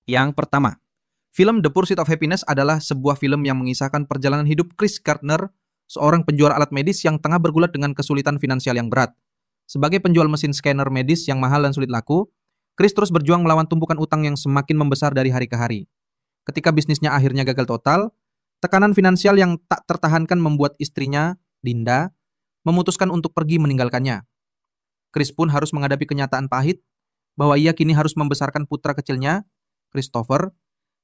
Yang pertama, film The Pursuit of Happiness adalah sebuah film yang mengisahkan perjalanan hidup Chris Gardner, seorang penjual alat medis yang tengah bergulat dengan kesulitan finansial yang berat. Sebagai penjual mesin scanner medis yang mahal dan sulit laku, Chris terus berjuang melawan tumpukan utang yang semakin membesar dari hari ke hari. Ketika bisnisnya akhirnya gagal total, tekanan finansial yang tak tertahankan membuat istrinya, Linda, memutuskan untuk pergi meninggalkannya. Chris pun harus menghadapi kenyataan pahit bahwa ia kini harus membesarkan putra kecilnya, Christopher,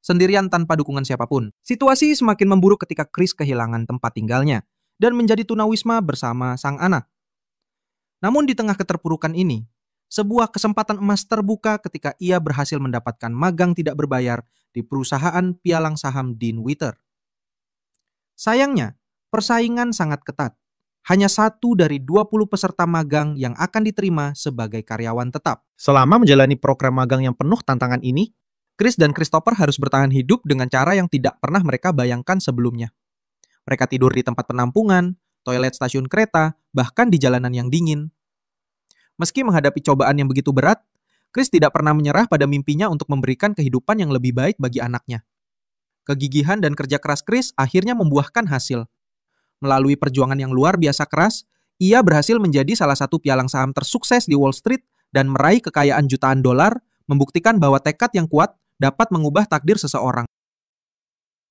sendirian tanpa dukungan siapapun. Situasi semakin memburuk ketika Chris kehilangan tempat tinggalnya dan menjadi tunawisma bersama sang anak. Namun di tengah keterpurukan ini, sebuah kesempatan emas terbuka ketika ia berhasil mendapatkan magang tidak berbayar di perusahaan pialang saham Dean Witter. Sayangnya, persaingan sangat ketat. Hanya 1 dari 20 peserta magang yang akan diterima sebagai karyawan tetap. Selama menjalani program magang yang penuh tantangan ini, Chris dan Christopher harus bertahan hidup dengan cara yang tidak pernah mereka bayangkan sebelumnya. Mereka tidur di tempat penampungan, toilet stasiun kereta, bahkan di jalanan yang dingin. Meski menghadapi cobaan yang begitu berat, Chris tidak pernah menyerah pada mimpinya untuk memberikan kehidupan yang lebih baik bagi anaknya. Kegigihan dan kerja keras Chris akhirnya membuahkan hasil. Melalui perjuangan yang luar biasa keras, ia berhasil menjadi salah satu pialang saham tersukses di Wall Street dan meraih kekayaan jutaan dolar, membuktikan bahwa tekad yang kuat dapat mengubah takdir seseorang.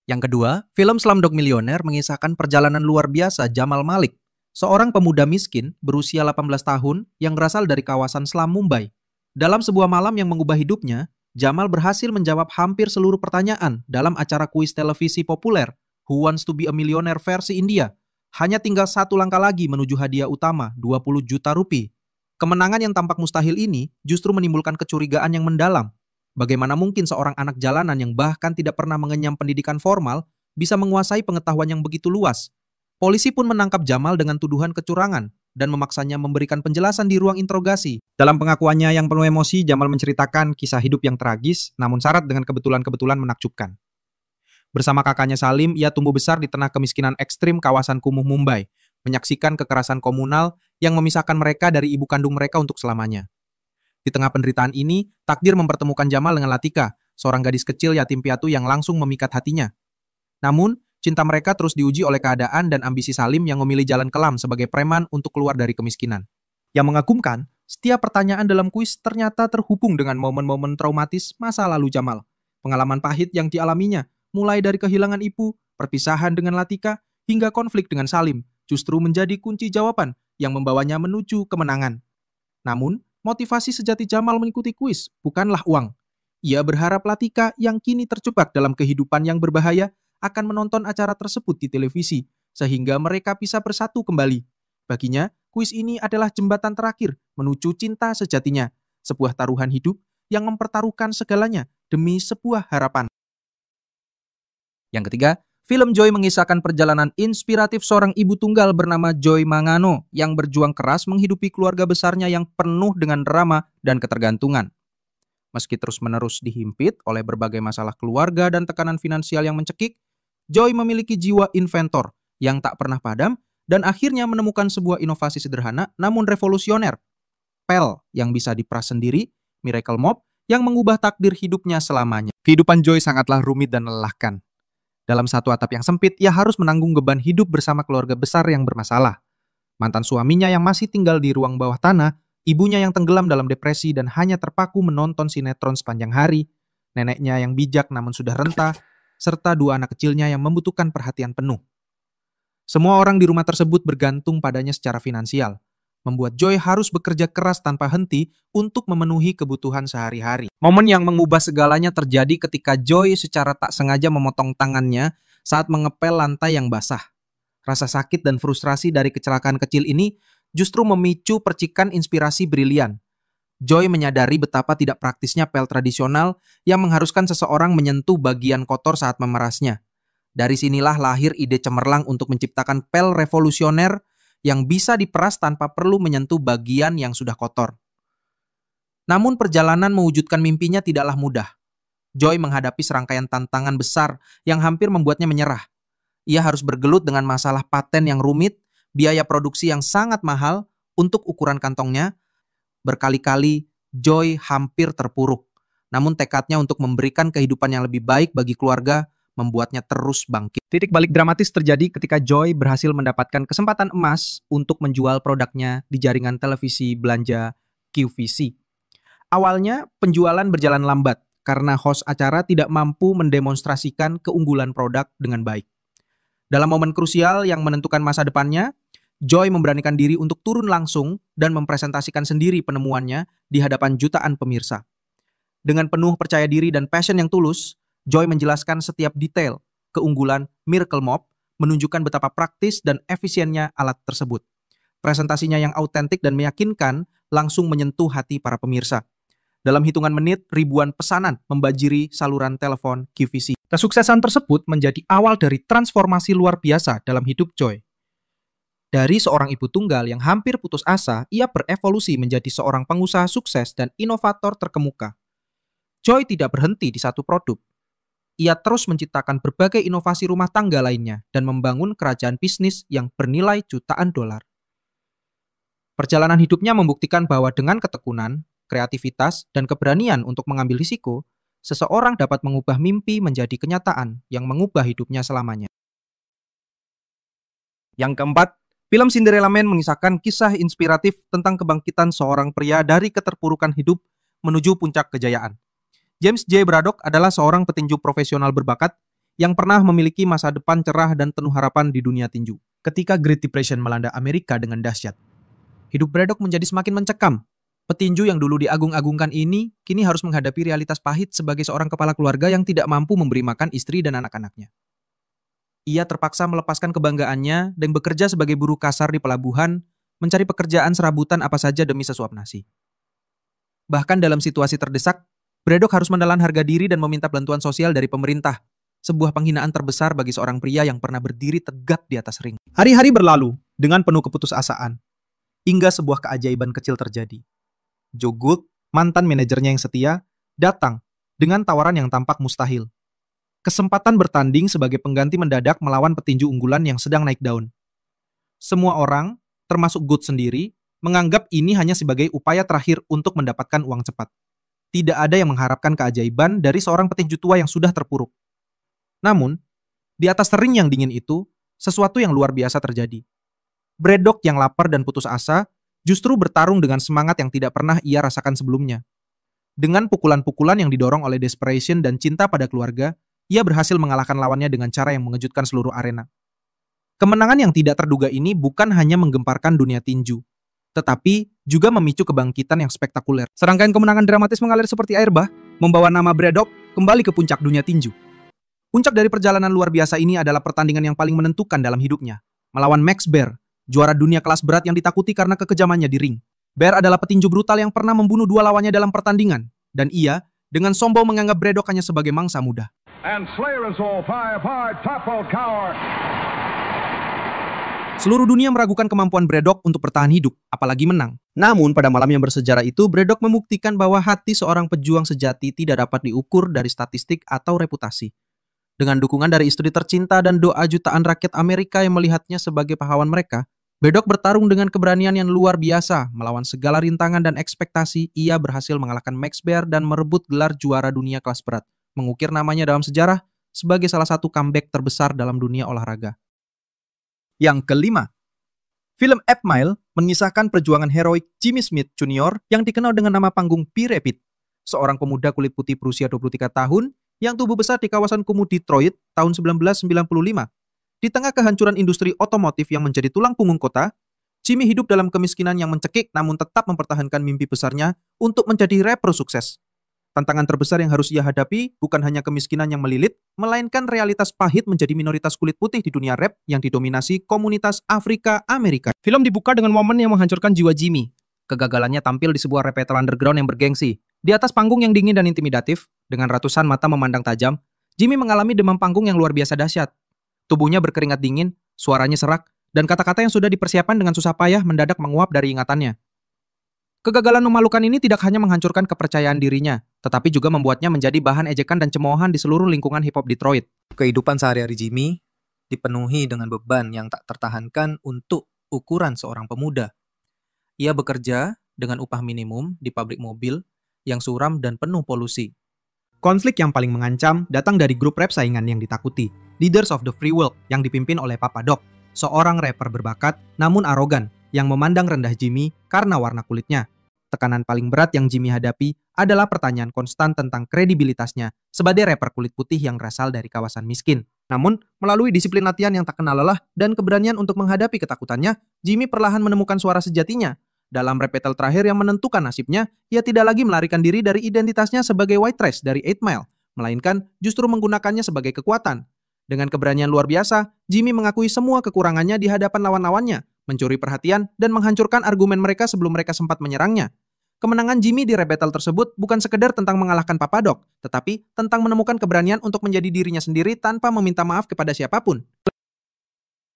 Yang kedua, film Slumdog Millionaire mengisahkan perjalanan luar biasa Jamal Malik, seorang pemuda miskin berusia 18 tahun yang berasal dari kawasan slum Mumbai. Dalam sebuah malam yang mengubah hidupnya, Jamal berhasil menjawab hampir seluruh pertanyaan dalam acara kuis televisi populer Who Wants to be a Millionaire versi India. Hanya tinggal 1 langkah lagi menuju hadiah utama 20 juta rupiah. Kemenangan yang tampak mustahil ini justru menimbulkan kecurigaan yang mendalam. Bagaimana mungkin seorang anak jalanan yang bahkan tidak pernah mengenyam pendidikan formal bisa menguasai pengetahuan yang begitu luas? Polisi pun menangkap Jamal dengan tuduhan kecurangan dan memaksanya memberikan penjelasan di ruang interogasi. Dalam pengakuannya yang penuh emosi, Jamal menceritakan kisah hidup yang tragis namun syarat dengan kebetulan-kebetulan menakjubkan. Bersama kakaknya Salim, ia tumbuh besar di tengah kemiskinan ekstrim kawasan kumuh Mumbai, menyaksikan kekerasan komunal yang memisahkan mereka dari ibu kandung mereka untuk selamanya. Di tengah penderitaan ini, takdir mempertemukan Jamal dengan Latika, seorang gadis kecil yatim piatu yang langsung memikat hatinya. Namun, cinta mereka terus diuji oleh keadaan dan ambisi Salim yang memilih jalan kelam sebagai preman untuk keluar dari kemiskinan. Yang mengagumkan, setiap pertanyaan dalam kuis ternyata terhubung dengan momen-momen traumatis masa lalu Jamal. Pengalaman pahit yang dialaminya, mulai dari kehilangan ibu, perpisahan dengan Latika, hingga konflik dengan Salim, justru menjadi kunci jawaban yang membawanya menuju kemenangan. Namun, motivasi sejati Jamal mengikuti kuis bukanlah uang. Ia berharap Latika yang kini terjebak dalam kehidupan yang berbahaya akan menonton acara tersebut di televisi, sehingga mereka bisa bersatu kembali. Baginya, kuis ini adalah jembatan terakhir menuju cinta sejatinya, sebuah taruhan hidup yang mempertaruhkan segalanya demi sebuah harapan. Yang ketiga, film Joy mengisahkan perjalanan inspiratif seorang ibu tunggal bernama Joy Mangano yang berjuang keras menghidupi keluarga besarnya yang penuh dengan drama dan ketergantungan. Meski terus-menerus dihimpit oleh berbagai masalah keluarga dan tekanan finansial yang mencekik, Joy memiliki jiwa inventor yang tak pernah padam dan akhirnya menemukan sebuah inovasi sederhana namun revolusioner. Pel yang bisa diperas sendiri, Miracle Mop yang mengubah takdir hidupnya selamanya. Kehidupan Joy sangatlah rumit dan melelahkan. Dalam satu atap yang sempit, ia harus menanggung beban hidup bersama keluarga besar yang bermasalah. Mantan suaminya yang masih tinggal di ruang bawah tanah, ibunya yang tenggelam dalam depresi dan hanya terpaku menonton sinetron sepanjang hari, neneknya yang bijak namun sudah renta, serta 2 anak kecilnya yang membutuhkan perhatian penuh. Semua orang di rumah tersebut bergantung padanya secara finansial, membuat Joy harus bekerja keras tanpa henti untuk memenuhi kebutuhan sehari-hari. Momen yang mengubah segalanya terjadi ketika Joy secara tak sengaja memotong tangannya saat mengepel lantai yang basah. Rasa sakit dan frustrasi dari kecelakaan kecil ini justru memicu percikan inspirasi brilian. Joy menyadari betapa tidak praktisnya pel tradisional yang mengharuskan seseorang menyentuh bagian kotor saat memerasnya. Dari sinilah lahir ide cemerlang untuk menciptakan pel revolusioner yang bisa diperas tanpa perlu menyentuh bagian yang sudah kotor. Namun perjalanan mewujudkan mimpinya tidaklah mudah. Joy menghadapi serangkaian tantangan besar yang hampir membuatnya menyerah. Ia harus bergelut dengan masalah paten yang rumit, biaya produksi yang sangat mahal untuk ukuran kantongnya. Berkali-kali Joy hampir terpuruk. Namun tekadnya untuk memberikan kehidupan yang lebih baik bagi keluarga membuatnya terus bangkit. Titik balik dramatis terjadi ketika Joy berhasil mendapatkan kesempatan emas untuk menjual produknya di jaringan televisi belanja QVC. Awalnya penjualan berjalan lambat karena host acara tidak mampu mendemonstrasikan keunggulan produk dengan baik. Dalam momen krusial yang menentukan masa depannya, Joy memberanikan diri untuk turun langsung dan mempresentasikan sendiri penemuannya di hadapan jutaan pemirsa. Dengan penuh percaya diri dan passion yang tulus, Joy menjelaskan setiap detail keunggulan Miracle Mop, menunjukkan betapa praktis dan efisiennya alat tersebut. Presentasinya yang autentik dan meyakinkan langsung menyentuh hati para pemirsa. Dalam hitungan menit, ribuan pesanan membanjiri saluran telepon QVC. Kesuksesan tersebut menjadi awal dari transformasi luar biasa dalam hidup Joy. Dari seorang ibu tunggal yang hampir putus asa, ia berevolusi menjadi seorang pengusaha sukses dan inovator terkemuka. Joy tidak berhenti di satu produk. Ia terus menciptakan berbagai inovasi rumah tangga lainnya dan membangun kerajaan bisnis yang bernilai jutaan dolar. Perjalanan hidupnya membuktikan bahwa dengan ketekunan, kreativitas, dan keberanian untuk mengambil risiko, seseorang dapat mengubah mimpi menjadi kenyataan yang mengubah hidupnya selamanya. Yang keempat, film Cinderella Man mengisahkan kisah inspiratif tentang kebangkitan seorang pria dari keterpurukan hidup menuju puncak kejayaan. James J. Braddock adalah seorang petinju profesional berbakat yang pernah memiliki masa depan cerah dan penuh harapan di dunia tinju. Ketika Great Depression melanda Amerika dengan dahsyat, hidup Braddock menjadi semakin mencekam. Petinju yang dulu diagung-agungkan ini kini harus menghadapi realitas pahit sebagai seorang kepala keluarga yang tidak mampu memberi makan istri dan anak-anaknya. Ia terpaksa melepaskan kebanggaannya dan bekerja sebagai buruh kasar di pelabuhan, mencari pekerjaan serabutan apa saja demi sesuap nasi. Bahkan dalam situasi terdesak, Braddock harus menelan harga diri dan meminta bantuan sosial dari pemerintah, sebuah penghinaan terbesar bagi seorang pria yang pernah berdiri tegak di atas ring. Hari-hari berlalu dengan penuh keputusasaan, hingga sebuah keajaiban kecil terjadi. Joe Gould, mantan manajernya yang setia, datang dengan tawaran yang tampak mustahil. Kesempatan bertanding sebagai pengganti mendadak melawan petinju unggulan yang sedang naik daun. Semua orang, termasuk Gould sendiri, menganggap ini hanya sebagai upaya terakhir untuk mendapatkan uang cepat. Tidak ada yang mengharapkan keajaiban dari seorang petinju tua yang sudah terpuruk. Namun, di atas ring yang dingin itu, sesuatu yang luar biasa terjadi. Braddock yang lapar dan putus asa justru bertarung dengan semangat yang tidak pernah ia rasakan sebelumnya. Dengan pukulan-pukulan yang didorong oleh desperation dan cinta pada keluarga, ia berhasil mengalahkan lawannya dengan cara yang mengejutkan seluruh arena. Kemenangan yang tidak terduga ini bukan hanya menggemparkan dunia tinju, tetapi juga memicu kebangkitan yang spektakuler. Serangkaian kemenangan dramatis mengalir seperti air bah, membawa nama Braddock kembali ke puncak dunia tinju. Puncak dari perjalanan luar biasa ini adalah pertandingan yang paling menentukan dalam hidupnya, melawan Max Baer, juara dunia kelas berat yang ditakuti karena kekejamannya di ring. Baer adalah petinju brutal yang pernah membunuh dua lawannya dalam pertandingan, dan ia dengan sombong menganggap Braddock hanya sebagai mangsa muda. And Slayer is all 5 hard, top of cower. Seluruh dunia meragukan kemampuan Braddock untuk bertahan hidup, apalagi menang. Namun, pada malam yang bersejarah itu, Braddock membuktikan bahwa hati seorang pejuang sejati tidak dapat diukur dari statistik atau reputasi. Dengan dukungan dari istri tercinta dan doa jutaan rakyat Amerika yang melihatnya sebagai pahlawan mereka, Braddock bertarung dengan keberanian yang luar biasa. Melawan segala rintangan dan ekspektasi, ia berhasil mengalahkan Max Baer dan merebut gelar juara dunia kelas berat, mengukir namanya dalam sejarah sebagai salah satu comeback terbesar dalam dunia olahraga. Yang kelima, film 8 Mile mengisahkan perjuangan heroik Jimmy Smith Jr. yang dikenal dengan nama panggung P-Rapid, seorang pemuda kulit putih berusia 23 tahun yang tumbuh besar di kawasan kumuh Detroit tahun 1995. Di tengah kehancuran industri otomotif yang menjadi tulang punggung kota, Jimmy hidup dalam kemiskinan yang mencekik namun tetap mempertahankan mimpi besarnya untuk menjadi rapper sukses. Tantangan terbesar yang harus ia hadapi bukan hanya kemiskinan yang melilit, melainkan realitas pahit menjadi minoritas kulit putih di dunia rap yang didominasi komunitas Afrika Amerika. Film dibuka dengan momen yang menghancurkan jiwa Jimmy. Kegagalannya tampil di sebuah rap battle underground yang bergengsi. Di atas panggung yang dingin dan intimidatif, dengan ratusan mata memandang tajam, Jimmy mengalami demam panggung yang luar biasa dahsyat. Tubuhnya berkeringat dingin, suaranya serak, dan kata-kata yang sudah dipersiapkan dengan susah payah mendadak menguap dari ingatannya. Kegagalan memalukan ini tidak hanya menghancurkan kepercayaan dirinya, tetapi juga membuatnya menjadi bahan ejekan dan cemoohan di seluruh lingkungan hip-hop Detroit. Kehidupan sehari-hari Jimmy dipenuhi dengan beban yang tak tertahankan untuk ukuran seorang pemuda. Ia bekerja dengan upah minimum di pabrik mobil yang suram dan penuh polusi. Konflik yang paling mengancam datang dari grup rap saingan yang ditakuti, Leaders of the Free World yang dipimpin oleh Papa Doc, seorang rapper berbakat namun arogan yang memandang rendah Jimmy karena warna kulitnya. Tekanan paling berat yang Jimmy hadapi adalah pertanyaan konstan tentang kredibilitasnya sebagai rapper kulit putih yang berasal dari kawasan miskin. Namun, melalui disiplin latihan yang tak kenal lelah dan keberanian untuk menghadapi ketakutannya, Jimmy perlahan menemukan suara sejatinya. Dalam rap battle terakhir yang menentukan nasibnya, ia tidak lagi melarikan diri dari identitasnya sebagai white trash dari 8 Mile, melainkan justru menggunakannya sebagai kekuatan. Dengan keberanian luar biasa, Jimmy mengakui semua kekurangannya di hadapan lawan-lawannya, mencuri perhatian, dan menghancurkan argumen mereka sebelum mereka sempat menyerangnya. Kemenangan Jimmy di rap battle tersebut bukan sekedar tentang mengalahkan Papa Doc, tetapi tentang menemukan keberanian untuk menjadi dirinya sendiri tanpa meminta maaf kepada siapapun.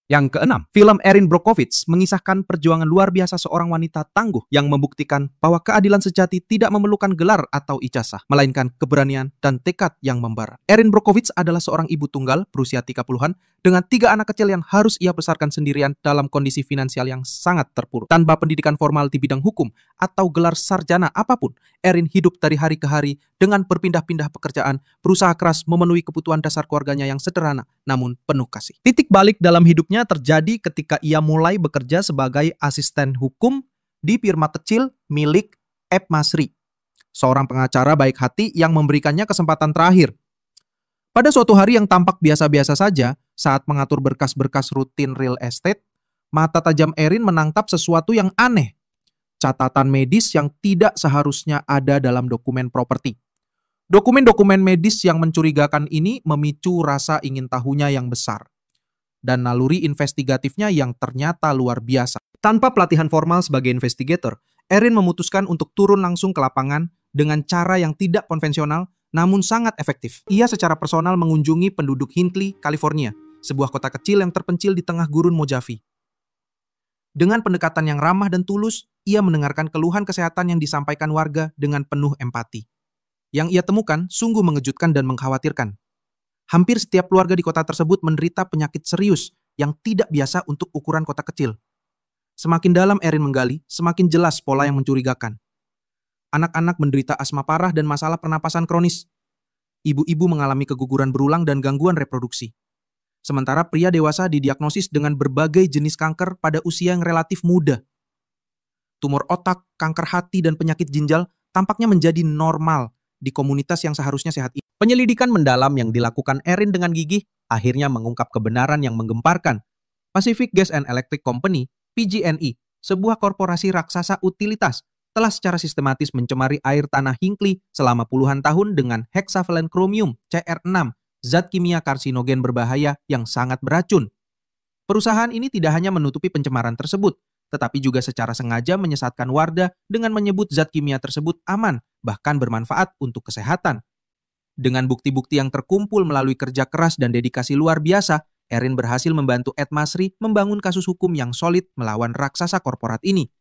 Yang keenam, film Erin Brockovich mengisahkan perjuangan luar biasa seorang wanita tangguh yang membuktikan bahwa keadilan sejati tidak memerlukan gelar atau ijazah, melainkan keberanian dan tekad yang membara. Erin Brockovich adalah seorang ibu tunggal berusia 30-an dengan 3 anak kecil yang harus ia besarkan sendirian dalam kondisi finansial yang sangat terpuruk. Tanpa pendidikan formal di bidang hukum atau gelar sarjana apapun, Erin hidup dari hari ke hari dengan berpindah-pindah pekerjaan, berusaha keras memenuhi kebutuhan dasar keluarganya yang sederhana namun penuh kasih. Titik balik dalam hidupnya terjadi ketika ia mulai bekerja sebagai asisten hukum di firma kecil milik Eb Masri, seorang pengacara baik hati yang memberikannya kesempatan terakhir. Pada suatu hari yang tampak biasa-biasa saja, saat mengatur berkas-berkas rutin real estate, mata tajam Erin menangkap sesuatu yang aneh. Catatan medis yang tidak seharusnya ada dalam dokumen properti. Dokumen-dokumen medis yang mencurigakan ini memicu rasa ingin tahunya yang besar. Dan naluri investigatifnya yang ternyata luar biasa. Tanpa pelatihan formal sebagai investigator, Erin memutuskan untuk turun langsung ke lapangan dengan cara yang tidak konvensional namun sangat efektif. Ia secara personal mengunjungi penduduk Hinckley, California, sebuah kota kecil yang terpencil di tengah gurun Mojave. Dengan pendekatan yang ramah dan tulus, ia mendengarkan keluhan kesehatan yang disampaikan warga dengan penuh empati. Yang ia temukan sungguh mengejutkan dan mengkhawatirkan. Hampir setiap keluarga di kota tersebut menderita penyakit serius yang tidak biasa untuk ukuran kota kecil. Semakin dalam Erin menggali, semakin jelas pola yang mencurigakan. Anak-anak menderita asma parah dan masalah pernapasan kronis. Ibu-ibu mengalami keguguran berulang dan gangguan reproduksi. Sementara pria dewasa didiagnosis dengan berbagai jenis kanker pada usia yang relatif muda. Tumor otak, kanker hati, dan penyakit ginjal tampaknya menjadi normal di komunitas yang seharusnya sehat ini. Penyelidikan mendalam yang dilakukan Erin dengan gigih akhirnya mengungkap kebenaran yang menggemparkan. Pacific Gas and Electric Company, PG&E, sebuah korporasi raksasa utilitas, telah secara sistematis mencemari air tanah Hinckley selama puluhan tahun dengan hexavalent chromium CR6, zat kimia karsinogen berbahaya yang sangat beracun. Perusahaan ini tidak hanya menutupi pencemaran tersebut, tetapi juga secara sengaja menyesatkan warga dengan menyebut zat kimia tersebut aman, bahkan bermanfaat untuk kesehatan. Dengan bukti-bukti yang terkumpul melalui kerja keras dan dedikasi luar biasa, Erin berhasil membantu Ed Masri membangun kasus hukum yang solid melawan raksasa korporat ini.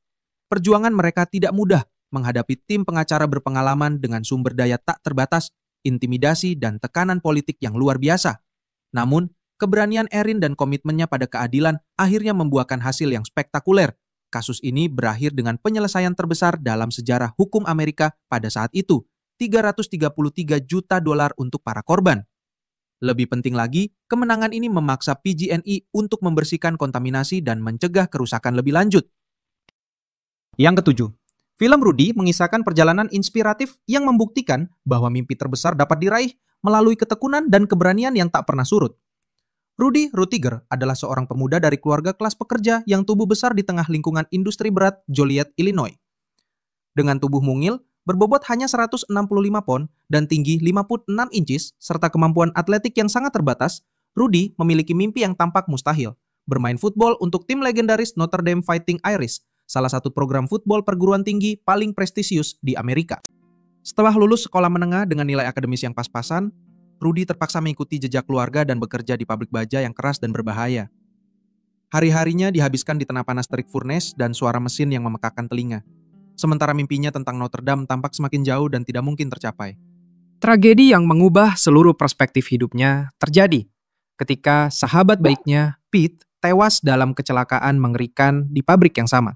Perjuangan mereka tidak mudah menghadapi tim pengacara berpengalaman dengan sumber daya tak terbatas, intimidasi, dan tekanan politik yang luar biasa. Namun, keberanian Erin dan komitmennya pada keadilan akhirnya membuahkan hasil yang spektakuler. Kasus ini berakhir dengan penyelesaian terbesar dalam sejarah hukum Amerika pada saat itu, $333 juta untuk para korban. Lebih penting lagi, kemenangan ini memaksa PG&E untuk membersihkan kontaminasi dan mencegah kerusakan lebih lanjut. Yang ketujuh, film Rudy mengisahkan perjalanan inspiratif yang membuktikan bahwa mimpi terbesar dapat diraih melalui ketekunan dan keberanian yang tak pernah surut. Rudy Ruttiger adalah seorang pemuda dari keluarga kelas pekerja yang tumbuh besar di tengah lingkungan industri berat Joliet, Illinois. Dengan tubuh mungil, berbobot hanya 165 pon dan tinggi 56 incis, serta kemampuan atletik yang sangat terbatas, Rudy memiliki mimpi yang tampak mustahil, bermain football untuk tim legendaris Notre Dame Fighting Irish, salah satu program football perguruan tinggi paling prestisius di Amerika. Setelah lulus sekolah menengah dengan nilai akademis yang pas-pasan, Rudy terpaksa mengikuti jejak keluarga dan bekerja di pabrik baja yang keras dan berbahaya. Hari-harinya dihabiskan di tengah panas terik furnace dan suara mesin yang memekakan telinga. Sementara mimpinya tentang Notre Dame tampak semakin jauh dan tidak mungkin tercapai. Tragedi yang mengubah seluruh perspektif hidupnya terjadi ketika sahabat baiknya, Pete, tewas dalam kecelakaan mengerikan di pabrik yang sama.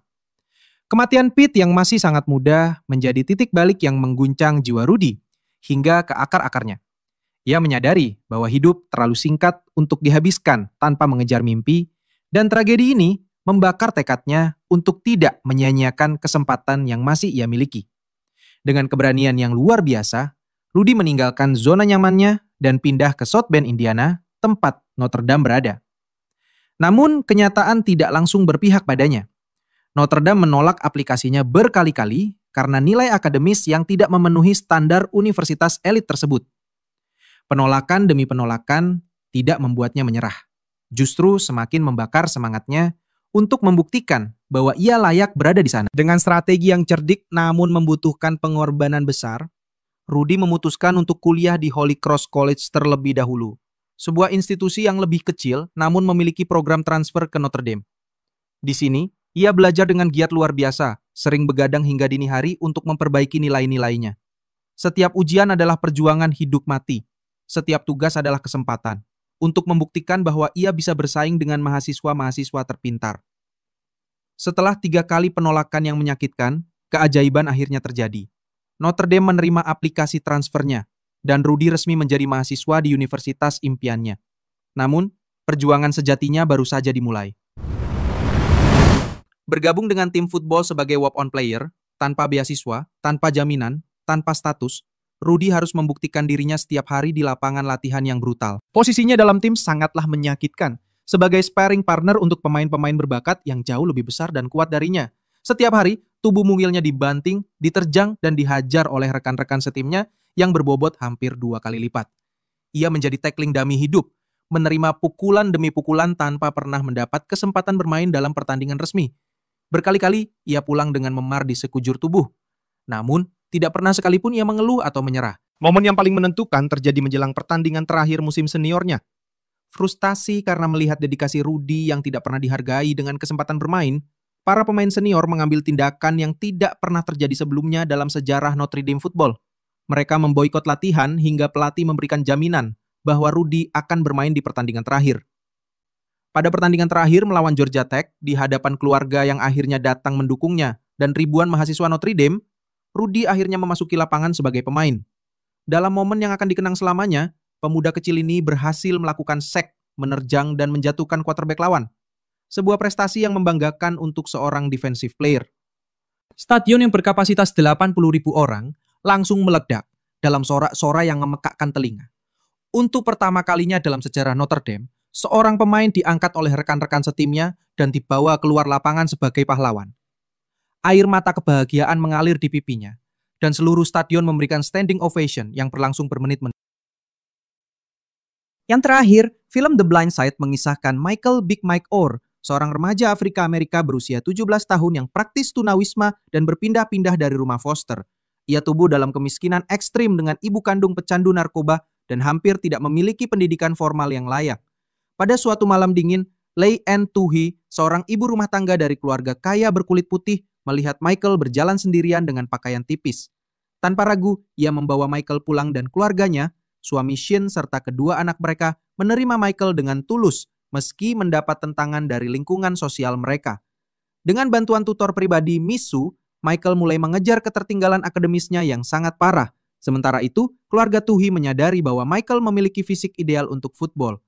Kematian Pete yang masih sangat muda menjadi titik balik yang mengguncang jiwa Rudy. hingga ke akar-akarnya. Ia menyadari bahwa hidup terlalu singkat untuk dihabiskan tanpa mengejar mimpi, dan tragedi ini membakar tekadnya untuk tidak menyia-nyiakan kesempatan yang masih ia miliki. Dengan keberanian yang luar biasa, Rudy meninggalkan zona nyamannya dan pindah ke South Bend, Indiana, tempat Notre Dame berada. Namun, kenyataan tidak langsung berpihak padanya. Notre Dame menolak aplikasinya berkali-kali karena nilai akademis yang tidak memenuhi standar universitas elit tersebut. Penolakan demi penolakan tidak membuatnya menyerah. Justru semakin membakar semangatnya untuk membuktikan bahwa ia layak berada di sana. Dengan strategi yang cerdik namun membutuhkan pengorbanan besar, Rudy memutuskan untuk kuliah di Holy Cross College terlebih dahulu, sebuah institusi yang lebih kecil namun memiliki program transfer ke Notre Dame. Di sini, ia belajar dengan giat luar biasa, sering begadang hingga dini hari untuk memperbaiki nilai-nilainya. Setiap ujian adalah perjuangan hidup mati. Setiap tugas adalah kesempatan untuk membuktikan bahwa ia bisa bersaing dengan mahasiswa-mahasiswa terpintar. Setelah 3 kali penolakan yang menyakitkan, keajaiban akhirnya terjadi. Notre Dame menerima aplikasi transfernya, dan Rudy resmi menjadi mahasiswa di universitas impiannya. Namun, perjuangan sejatinya baru saja dimulai. Bergabung dengan tim football sebagai walk-on player, tanpa beasiswa, tanpa jaminan, tanpa status, Rudy harus membuktikan dirinya setiap hari di lapangan latihan yang brutal. Posisinya dalam tim sangatlah menyakitkan, sebagai sparring partner untuk pemain-pemain berbakat yang jauh lebih besar dan kuat darinya. Setiap hari, tubuh mungilnya dibanting, diterjang, dan dihajar oleh rekan-rekan setimnya yang berbobot hampir 2 kali lipat. Ia menjadi tackling dummy hidup, menerima pukulan demi pukulan tanpa pernah mendapat kesempatan bermain dalam pertandingan resmi. Berkali-kali, ia pulang dengan memar di sekujur tubuh. Namun, tidak pernah sekalipun ia mengeluh atau menyerah. Momen yang paling menentukan terjadi menjelang pertandingan terakhir musim seniornya. Frustasi karena melihat dedikasi Rudy yang tidak pernah dihargai dengan kesempatan bermain, para pemain senior mengambil tindakan yang tidak pernah terjadi sebelumnya dalam sejarah Notre Dame football. Mereka memboikot latihan hingga pelatih memberikan jaminan bahwa Rudy akan bermain di pertandingan terakhir. Pada pertandingan terakhir melawan Georgia Tech, di hadapan keluarga yang akhirnya datang mendukungnya dan ribuan mahasiswa Notre Dame, Rudy akhirnya memasuki lapangan sebagai pemain. Dalam momen yang akan dikenang selamanya, pemuda kecil ini berhasil melakukan sack, menerjang dan menjatuhkan quarterback lawan. Sebuah prestasi yang membanggakan untuk seorang defensive player. Stadion yang berkapasitas 80.000 orang langsung meledak dalam sorak-sorai yang memekakkan telinga. Untuk pertama kalinya dalam sejarah Notre Dame, seorang pemain diangkat oleh rekan-rekan setimnya dan dibawa keluar lapangan sebagai pahlawan. Air mata kebahagiaan mengalir di pipinya, dan seluruh stadion memberikan standing ovation yang berlangsung bermenit-menit. Yang terakhir, film The Blind Side mengisahkan Michael Big Mike Orr, seorang remaja Afrika Amerika berusia 17 tahun yang praktis tunawisma dan berpindah-pindah dari rumah foster. Ia tumbuh dalam kemiskinan ekstrim dengan ibu kandung pecandu narkoba dan hampir tidak memiliki pendidikan formal yang layak. Pada suatu malam dingin, Leigh Ann Tuohy, seorang ibu rumah tangga dari keluarga kaya berkulit putih, melihat Michael berjalan sendirian dengan pakaian tipis. Tanpa ragu, ia membawa Michael pulang dan keluarganya, suami Shin serta kedua anak mereka, menerima Michael dengan tulus meski mendapat tentangan dari lingkungan sosial mereka. Dengan bantuan tutor pribadi Misu, Michael mulai mengejar ketertinggalan akademisnya yang sangat parah. Sementara itu, keluarga Tuohy menyadari bahwa Michael memiliki fisik ideal untuk football.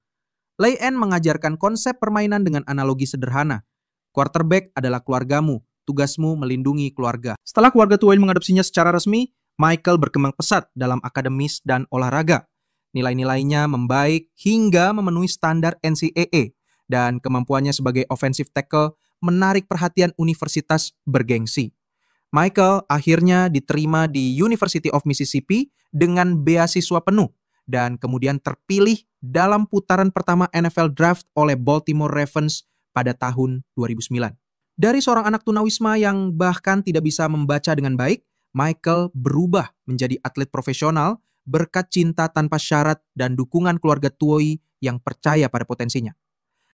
Leigh Ann mengajarkan konsep permainan dengan analogi sederhana. Quarterback adalah keluargamu. Tugasmu melindungi keluarga. Setelah keluarga Tuohy mengadopsinya secara resmi, Michael berkembang pesat dalam akademis dan olahraga. Nilai-nilainya membaik hingga memenuhi standar NCAA dan kemampuannya sebagai offensive tackle menarik perhatian universitas bergengsi. Michael akhirnya diterima di University of Mississippi dengan beasiswa penuh dan kemudian terpilih dalam putaran pertama NFL Draft oleh Baltimore Ravens pada tahun 2009. Dari seorang anak tunawisma yang bahkan tidak bisa membaca dengan baik, Michael berubah menjadi atlet profesional berkat cinta tanpa syarat dan dukungan keluarga Tuohy yang percaya pada potensinya.